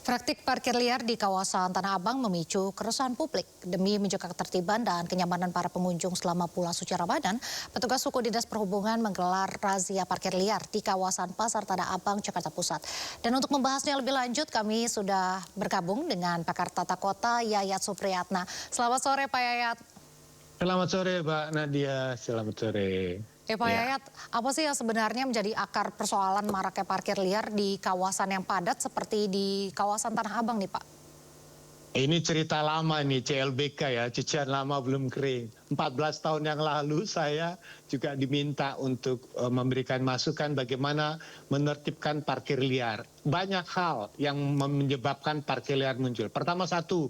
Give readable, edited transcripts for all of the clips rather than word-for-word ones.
Praktik parkir liar di kawasan Tanah Abang memicu keresahan publik. Demi menjaga ketertiban dan kenyamanan para pengunjung selama bulan suci Ramadan, petugas suku Dinas Perhubungan menggelar razia parkir liar di kawasan Pasar Tanah Abang, Jakarta Pusat. Dan untuk membahasnya lebih lanjut, kami sudah bergabung dengan pakar tata kota Yayat Supriyatna. Selamat sore Pak Yayat. Selamat sore Mbak Nadia, selamat sore. Pak Yayat, apa sih yang sebenarnya menjadi akar persoalan maraknya parkir liar di kawasan yang padat seperti di kawasan Tanah Abang nih Pak? Ini cerita lama nih, CLBK ya, cucian lama belum kering. 14 tahun yang lalu saya juga diminta untuk memberikan masukan bagaimana menertibkan parkir liar. Banyak hal yang menyebabkan parkir liar muncul. Pertama satu,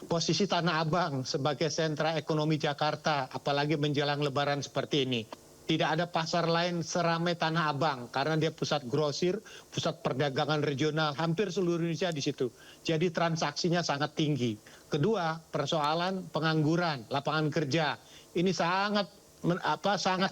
posisi Tanah Abang sebagai sentra ekonomi Jakarta, apalagi menjelang Lebaran seperti ini. Tidak ada pasar lain seramai Tanah Abang karena dia pusat grosir, pusat perdagangan regional, hampir seluruh Indonesia di situ. Jadi transaksinya sangat tinggi. Kedua, persoalan pengangguran, lapangan kerja. Ini sangat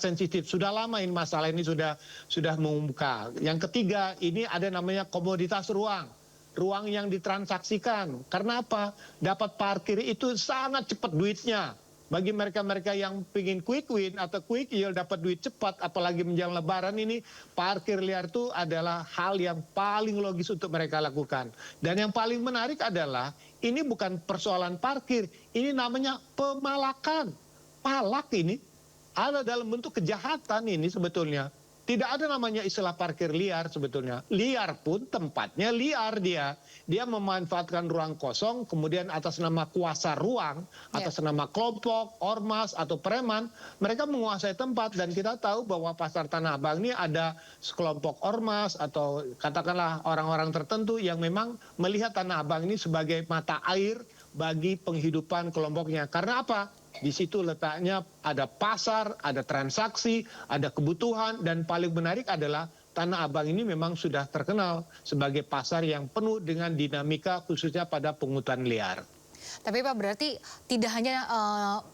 sensitif. Sudah lama ini masalah ini sudah membuka. Yang ketiga, ini ada namanya komoditas ruang. Ruang yang ditransaksikan. Karena apa? Dapat parkir itu sangat cepat duitnya. Bagi mereka-mereka yang ingin quick win atau quick yield, dapat duit cepat, apalagi menjelang Lebaran ini, parkir liar itu adalah hal yang paling logis untuk mereka lakukan. Dan yang paling menarik adalah, ini bukan persoalan parkir, ini namanya pemalakan. Palak ini ada dalam bentuk kejahatan ini sebetulnya. Tidak ada namanya istilah parkir liar sebetulnya. Liar pun tempatnya liar dia. Dia memanfaatkan ruang kosong, kemudian atas nama kuasa ruang, atas nama kelompok, ormas, atau preman, mereka menguasai tempat. Dan kita tahu bahwa Pasar Tanah Abang ini ada sekelompok ormas, atau katakanlah orang-orang tertentu yang memang melihat Tanah Abang ini sebagai mata air bagi penghidupan kelompoknya. Karena apa? Di situ letaknya ada pasar, ada transaksi, ada kebutuhan, dan paling menarik adalah Tanah Abang ini memang sudah terkenal sebagai pasar yang penuh dengan dinamika khususnya pada pungutan liar. Tapi Pak, berarti tidak hanya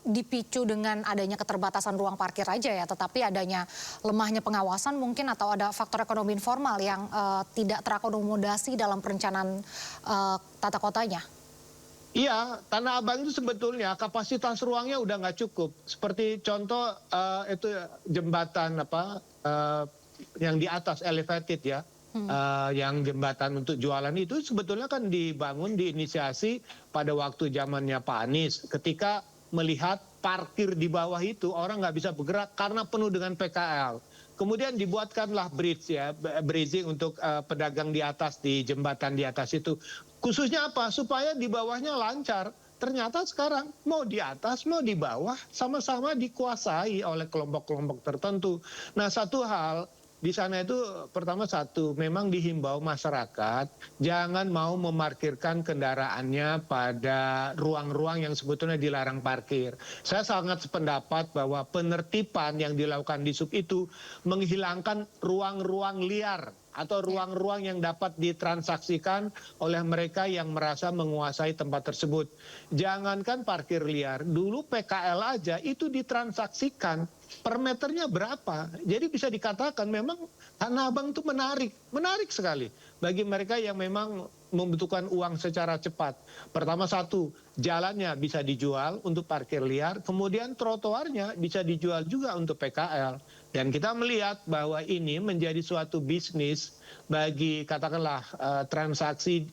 dipicu dengan adanya keterbatasan ruang parkir aja ya, tetapi adanya lemahnya pengawasan mungkin atau ada faktor ekonomi informal yang tidak terakomodasi dalam perencanaan tata kotanya. Iya, Tanah Abang itu sebetulnya kapasitas ruangnya udah nggak cukup. Seperti contoh itu jembatan yang di atas elevated ya, yang jembatan untuk jualan itu sebetulnya kan dibangun diinisiasi pada waktu zamannya Pak Anies. Ketika melihat parkir di bawah itu orang nggak bisa bergerak karena penuh dengan PKL. Kemudian dibuatkanlah bridging untuk pedagang di atas, di jembatan di atas itu. Khususnya apa? Supaya di bawahnya lancar. Ternyata sekarang mau di atas, mau di bawah, sama-sama dikuasai oleh kelompok-kelompok tertentu. Nah, satu hal di sana itu pertama memang dihimbau masyarakat jangan mau memarkirkan kendaraannya pada ruang-ruang yang sebetulnya dilarang parkir. Saya sangat sependapat bahwa penertiban yang dilakukan di sub itu menghilangkan ruang-ruang liar atau ruang-ruang yang dapat ditransaksikan oleh mereka yang merasa menguasai tempat tersebut. Jangankan parkir liar, dulu PKL aja itu ditransaksikan. Per meternya berapa? Jadi bisa dikatakan memang Tanah Abang itu menarik sekali bagi mereka yang memang membutuhkan uang secara cepat. Pertama jalannya bisa dijual untuk parkir liar, kemudian trotoarnya bisa dijual juga untuk PKL. Dan kita melihat bahwa ini menjadi suatu bisnis bagi katakanlah transaksi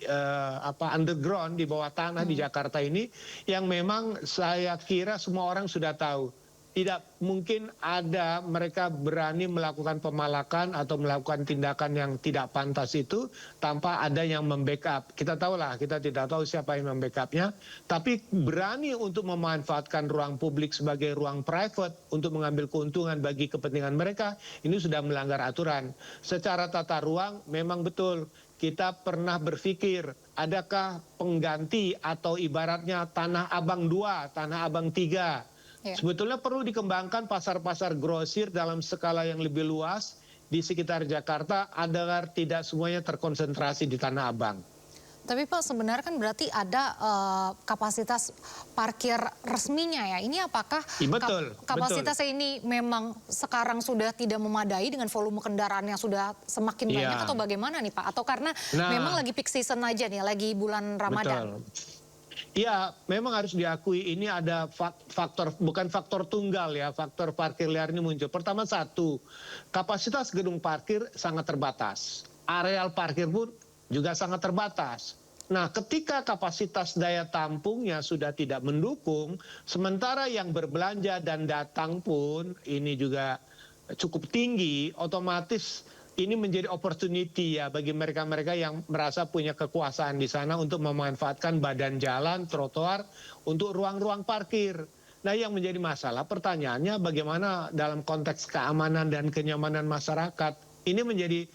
underground di bawah tanah di Jakarta ini yang memang saya kira semua orang sudah tahu. Tidak mungkin ada mereka berani melakukan pemalakan atau melakukan tindakan yang tidak pantas itu tanpa ada yang membackup. Kita tahulah, kita tidak tahu siapa yang membackupnya, tapi berani untuk memanfaatkan ruang publik sebagai ruang private untuk mengambil keuntungan bagi kepentingan mereka, ini sudah melanggar aturan. Secara tata ruang memang betul. Kita pernah berpikir, adakah pengganti atau ibaratnya Tanah Abang 2, Tanah Abang 3. Sebetulnya perlu dikembangkan pasar-pasar grosir dalam skala yang lebih luas di sekitar Jakarta agar tidak semuanya terkonsentrasi di Tanah Abang. Tapi Pak, sebenarnya kan berarti ada kapasitas parkir resminya ya. Ini apakah Betul, kapasitasnya ini memang sekarang sudah tidak memadai dengan volume kendaraan yang sudah semakin banyak Iya. atau bagaimana nih Pak? Atau karena Nah, memang lagi peak season aja nih, lagi bulan Ramadan? betul. Iya, memang harus diakui ini ada faktor, bukan faktor tunggal ya, faktor parkir liar ini muncul. Pertama satu, kapasitas gedung parkir sangat terbatas. Areal parkir pun juga sangat terbatas. Nah, ketika kapasitas daya tampungnya sudah tidak mendukung, sementara yang berbelanja dan datang pun ini juga cukup tinggi, otomatis ini menjadi opportunity ya bagi mereka-mereka yang merasa punya kekuasaan di sana untuk memanfaatkan badan jalan, trotoar untuk ruang-ruang parkir. Nah, yang menjadi masalah pertanyaannya bagaimana dalam konteks keamanan dan kenyamanan masyarakat. Ini menjadi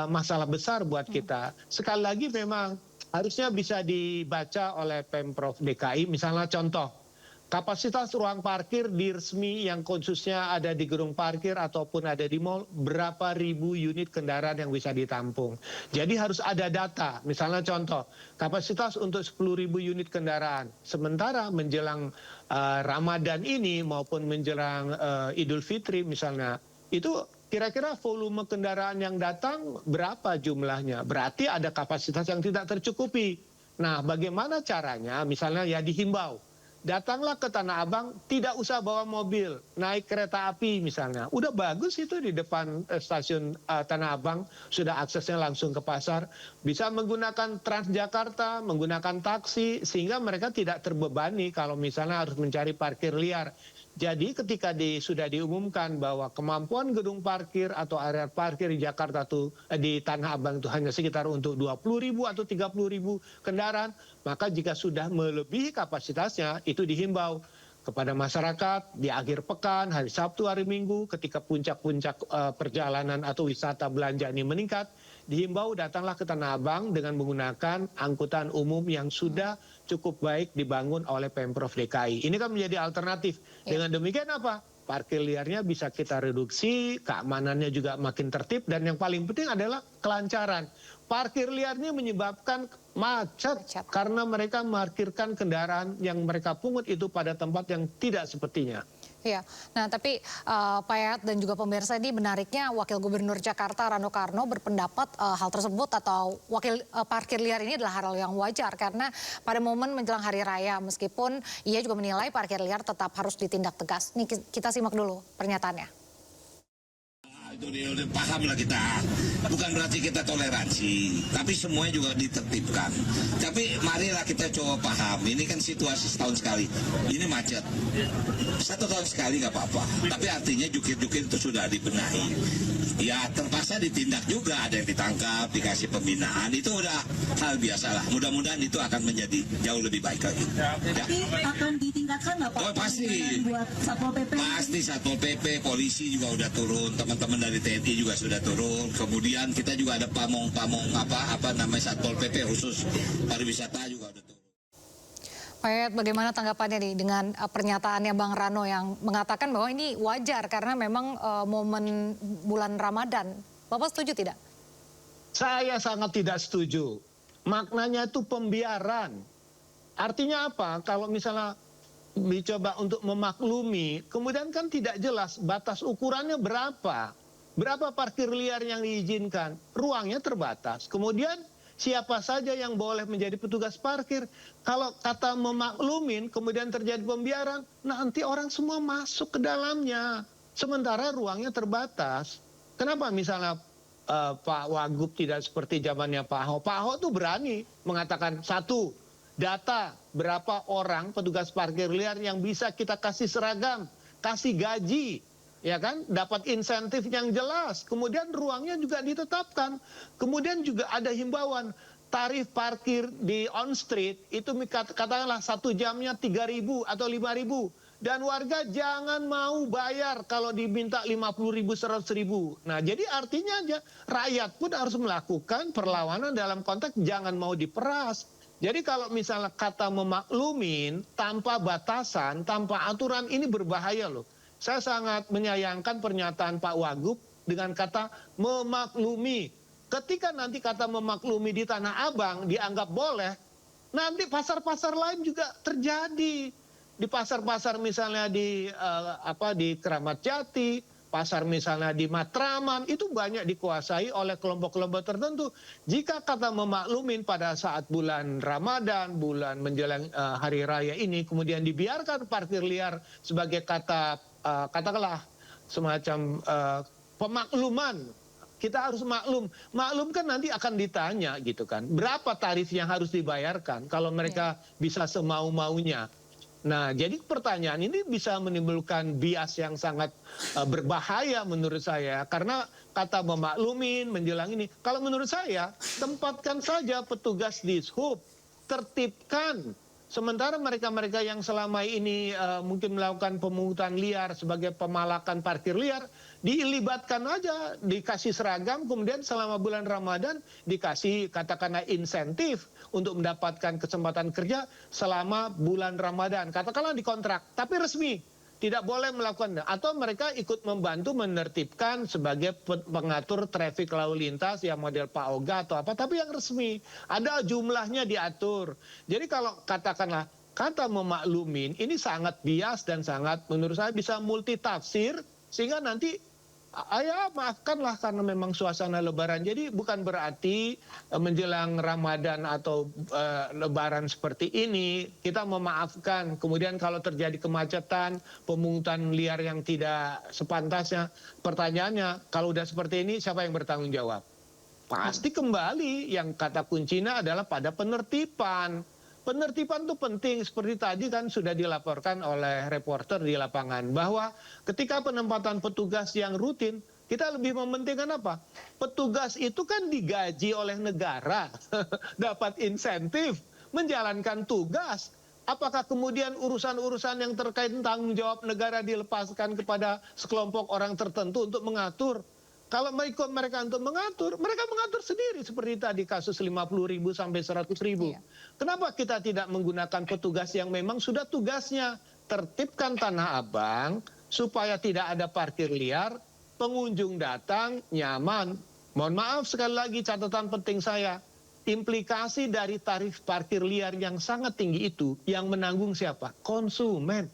masalah besar buat kita. Sekali lagi memang harusnya bisa dibaca oleh Pemprov DKI, misalnya contoh, kapasitas ruang parkir di resmi yang khususnya ada di gedung parkir ataupun ada di mal, berapa ribu unit kendaraan yang bisa ditampung. Jadi harus ada data, misalnya contoh, kapasitas untuk 10.000 unit kendaraan. Sementara menjelang Ramadan ini maupun menjelang Idul Fitri misalnya, itu kira-kira volume kendaraan yang datang berapa jumlahnya? Berarti ada kapasitas yang tidak tercukupi. Nah, bagaimana caranya? Misalnya ya dihimbau, datanglah ke Tanah Abang, tidak usah bawa mobil, naik kereta api misalnya. Udah bagus itu di depan stasiun Tanah Abang, sudah aksesnya langsung ke pasar. Bisa menggunakan Transjakarta, menggunakan taksi, sehingga mereka tidak terbebani kalau misalnya harus mencari parkir liar. Jadi ketika sudah diumumkan bahwa kemampuan gedung parkir atau area parkir di Jakarta tuh di Tanah Abang itu hanya sekitar untuk 20.000 atau 30.000 kendaraan, maka jika sudah melebihi kapasitasnya itu dihimbau kepada masyarakat di akhir pekan, hari Sabtu, hari Minggu, ketika puncak-puncak perjalanan atau wisata belanja ini meningkat, dihimbau datanglah ke Tanah Abang dengan menggunakan angkutan umum yang sudah cukup baik dibangun oleh Pemprov DKI. Ini kan menjadi alternatif. Dengan demikian apa? Parkir liarnya bisa kita reduksi, keamanannya juga makin tertib, dan yang paling penting adalah kelancaran. Parkir liarnya menyebabkan macet karena mereka memarkirkan kendaraan yang mereka pungut itu pada tempat yang tidak sepertinya. Iya, nah tapi Pak Yayat dan juga pemirsa, ini menariknya Wakil Gubernur Jakarta Rano Karno berpendapat hal tersebut atau parkir liar ini adalah hal yang wajar karena pada momen menjelang Hari Raya meskipun ia juga menilai parkir liar tetap harus ditindak tegas. Nih kita simak dulu pernyataannya. Itu udah paham lah kita, bukan berarti kita toleransi, tapi semuanya juga ditertibkan. Tapi marilah kita coba paham, ini kan situasi setahun sekali, ini macet, 1 tahun sekali nggak apa-apa, tapi artinya jukir-jukir itu sudah dibenahi. Ya terpaksa ditindak juga, ada yang ditangkap, dikasih pembinaan, itu udah hal biasa lah. Mudah-mudahan itu akan menjadi jauh lebih baik lagi. Tapi akan ditingkatkan nggak Pak? Oh pasti, Buat Satpol PP? pasti Satpol PP, polisi juga udah turun, teman-teman dari TNI juga sudah turun. Kemudian kita juga ada pamong-pamong apa namanya Satpol PP khusus pariwisata juga udah turun. Pak Yayat, bagaimana tanggapannya nih dengan pernyataannya Bang Rano yang mengatakan bahwa ini wajar karena memang momen bulan Ramadan. Bapak setuju tidak? Saya sangat tidak setuju. Maknanya itu pembiaran. Artinya apa? Kalau misalnya dicoba untuk memaklumi, kemudian kan tidak jelas batas ukurannya berapa. Berapa parkir liar yang diizinkan? Ruangnya terbatas. Kemudian siapa saja yang boleh menjadi petugas parkir? Kalau kata memaklumin, kemudian terjadi pembiaran, nanti orang semua masuk ke dalamnya. Sementara ruangnya terbatas. Kenapa misalnya Pak Wagub tidak seperti zamannya Pak Ahok? Pak Ahok tuh berani mengatakan, satu, data berapa orang petugas parkir liar yang bisa kita kasih seragam, kasih gaji, ya kan, dapat insentif yang jelas. Kemudian ruangnya juga ditetapkan. Kemudian juga ada himbauan tarif parkir di on street itu katakanlah 1 jamnya 3.000 atau 5.000. Dan warga jangan mau bayar kalau diminta 50.000, 100.000. Nah, jadi artinya aja rakyat pun harus melakukan perlawanan dalam konteks jangan mau diperas. Jadi kalau misalnya kata memaklumin tanpa batasan, tanpa aturan, ini berbahaya loh. Saya sangat menyayangkan pernyataan Pak Wagub dengan kata memaklumi. Ketika nanti kata memaklumi di Tanah Abang dianggap boleh, nanti pasar-pasar lain juga terjadi. Di pasar-pasar misalnya di Keramat Jati, pasar misalnya di Matraman, itu banyak dikuasai oleh kelompok-kelompok tertentu. Jika kata memaklumin pada saat bulan Ramadan, bulan menjelang hari raya ini, kemudian dibiarkan parkir liar sebagai kata katakanlah semacam pemakluman. Kita harus maklum. Maklum kan nanti akan ditanya gitu kan. Berapa tarif yang harus dibayarkan kalau mereka bisa semau-maunya. Nah, jadi pertanyaan ini bisa menimbulkan bias yang sangat berbahaya menurut saya. Karena kata memaklumin, menjelang ini. Kalau menurut saya, tempatkan saja petugas dishub. Tertibkan. Sementara mereka-mereka yang selama ini mungkin melakukan pemungutan liar sebagai pemalakan parkir liar, dilibatkan aja, dikasih seragam, kemudian selama bulan Ramadan dikasih katakanlah insentif untuk mendapatkan kesempatan kerja selama bulan Ramadan. Katakanlah dikontrak, tapi resmi. Tidak boleh melakukan, atau mereka ikut membantu menertibkan sebagai pengatur traffic lalu lintas yang model Pak Oga atau apa, tapi yang resmi. Ada jumlahnya diatur. Jadi kalau katakanlah kata memaklumin ini sangat bias dan sangat menurut saya bisa multitafsir, sehingga nanti ya maafkanlah karena memang suasana lebaran. Jadi bukan berarti menjelang Ramadan atau lebaran seperti ini kita memaafkan. Kemudian kalau terjadi kemacetan, pemungutan liar yang tidak sepantasnya, pertanyaannya kalau udah seperti ini siapa yang bertanggung jawab? Pasti kembali yang kata kuncinya adalah pada penertiban. Penertiban itu penting, seperti tadi kan sudah dilaporkan oleh reporter di lapangan, bahwa ketika penempatan petugas yang rutin, kita lebih mementingkan apa? Petugas itu kan digaji oleh negara, dapat insentif, menjalankan tugas. Apakah kemudian urusan-urusan yang terkait tanggung jawab negara dilepaskan kepada sekelompok orang tertentu untuk mengatur? Kalau mereka untuk mengatur, mereka mengatur sendiri seperti tadi kasus 50.000 sampai 100.000. Iya. Kenapa kita tidak menggunakan petugas yang memang sudah tugasnya tertibkan Tanah Abang supaya tidak ada parkir liar, pengunjung datang nyaman. Mohon maaf sekali lagi catatan penting saya, implikasi dari tarif parkir liar yang sangat tinggi itu yang menanggung siapa? Konsumen.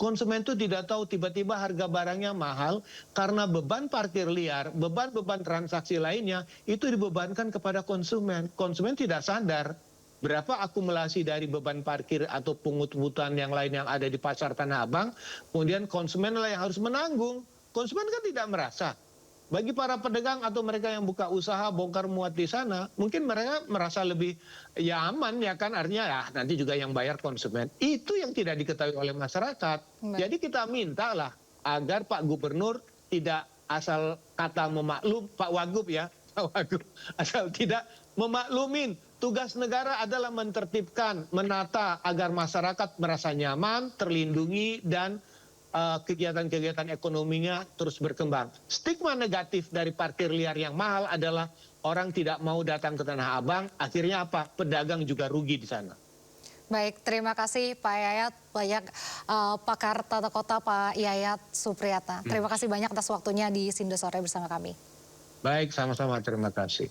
Konsumen itu tidak tahu tiba-tiba harga barangnya mahal karena beban parkir liar, beban-beban transaksi lainnya itu dibebankan kepada konsumen. Konsumen tidak sadar berapa akumulasi dari beban parkir atau pungut-pungutan yang lain yang ada di pasar Tanah Abang, kemudian konsumen lah yang harus menanggung. Konsumen kan tidak merasa. Bagi para pedagang atau mereka yang buka usaha bongkar muat di sana, mungkin mereka merasa lebih ya aman ya kan, artinya ya nanti juga yang bayar konsumen. Itu yang tidak diketahui oleh masyarakat. Jadi kita mintalah agar Pak Gubernur tidak asal kata memaklum, Pak Wagub ya, Pak Wagub asal tidak memaklumin. Tugas negara adalah menertibkan, menata agar masyarakat merasa nyaman, terlindungi dan kegiatan-kegiatan ekonominya terus berkembang. Stigma negatif dari parkir liar yang mahal adalah orang tidak mau datang ke Tanah Abang, akhirnya apa? Pedagang juga rugi di sana. Baik, terima kasih Pak Yayat, banyak pakar tata kota Pak Yayat Supriyatna. Terima kasih banyak atas waktunya di Sindo Sore bersama kami. Baik, sama-sama, terima kasih.